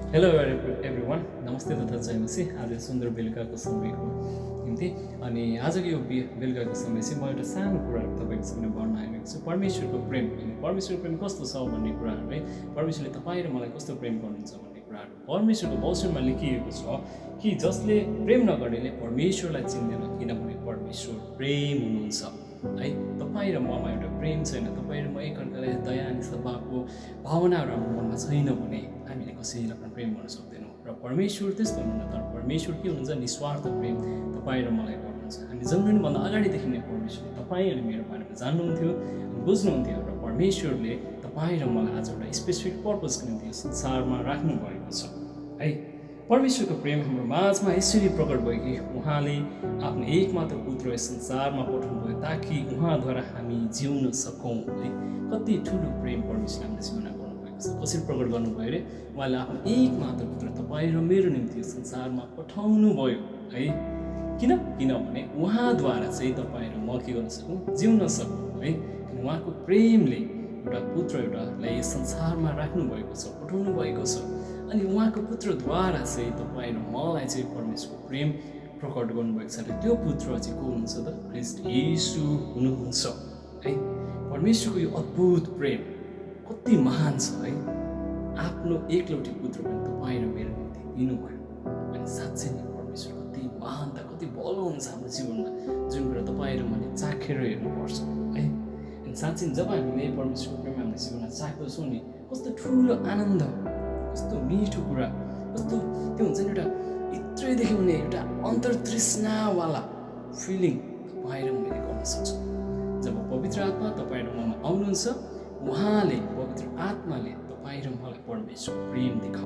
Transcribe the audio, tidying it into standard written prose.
Hello everyone, नमस्ते तथा जयमसी। आज सुन्दर बेलुकाको समयको निम्ति अनि आजको यो बेलुकाको समय चाहिँ म एउटा सानो कुराहरू तपाईँको सामने भन्न आइरहेको छु। परमेश्वरको प्रेम, परमेश्वरको प्रेम कस्तो छ भन्ने कुराहरू है, परमेश्वरले तपाईँ र मलाई कस्तो प्रेम गर्नुहुन्छ भन्ने कुराहरू परमेश्वरको वचनमा लेखिएको छ कि जसले प्रेम नगर्नेले परमेश्वरलाई चिन्दैन, किनभने परमेश्वर प्रेम हुनुहुन्छ है। तपाईँ र ममा एउटा प्रेम छैन, तपाईँ र म एकअर्कालाई दया अनि सद्भावको भावनाहरू हाम्रो मनमा छैन भने हामीले कसैलाई पनि प्रेम गर्न सक्दैनौँ। र परमेश्वर त्यस्तो हुनुहुन्न, तर परमेश्वर के हुनुहुन्छ, निस्वार्थ प्रेम तपाईँ र मलाई गर्नुहुन्छ। हामी जन्मिनुभन्दा अगाडिदेखि नै परमेश्वरले तपाईँ अनि मेरो बारेमा जान्नुहुन्थ्यो, बुझ्नुहुन्थ्यो र परमेश्वरले तपाईँ र मलाई आज एउटा स्पेसिफिक पर्पजको निम्ति यो संसारमा राख्नुभएको छ है। परमेश्वरको प्रेम हाम्रो माझमा यसरी प्रकट भयो कि उहाँले आफ्नो एकमात्र पुत्र यस संसारमा पठाउनुभयो ताकि उहाँद्वारा हामी जिउन सकौँ है। कति ठुलो प्रेम परमेश्वरले हाम्रो जीवनमा गर्नुभएको छ, कसरी प्रकट गर्नुभयो अरे, उहाँले आफ्नो एकमात्र पुत्र तपाईँ र मेरो निम्ति यो संसारमा पठाउनु भयो है। किनभने उहाँद्वारा चाहिँ तपाईँ र म के गर्न सकौँ, जिउन सकौँ है। उहाँको प्रेमले एउटा पुत्र एउटालाई यस संसारमा राख्नुभएको छ, पठाउनु भएको छ। अनि उहाँको पुत्रद्वारा चाहिँ तपाईँ र मलाई चाहिँ परमेश्वरको प्रेम प्रकट गर्नुभएको छ। र त्यो पुत्र चाहिँ को हुनुहुन्छ त, ख्रीष्ट येशू हुनुहुन्छ है। परमेश्वरको यो अद्भुत प्रेम कति महान छ है। आफ्नो एकलौटी पुत्र पनि तपाईँ र मेरो निम्ति दिनुभयो। अनि साँच्चै नै परमेश्वर कति महानता, कति बल हुन्छ हाम्रो जीवनमा, जुन कुरा तपाईँ र मैले चाखेर हेर्नुपर्छ है। अनि साँच्चै जब हामीले परमेश्वरको प्रेम हाम्रो जीवनमा चाख्दछौँ नि, कस्तो ठुलो आनन्द, कस्तो मिठो कुरा, कस्तो त्यो हुन्छ नि एउटा भित्रैदेखि हुने एउटा अन्तर्तृष्णावाला फिलिङ तपाईँ र मैले गर्न सक्छु। जब पवित्र आत्मा तपाईँ र ममा आउनुहुन्छ, उहाँले पवित्र आत्माले तपाईँ र मलाई परमेश्वरको प्रेम देखाउनुहुन्छ।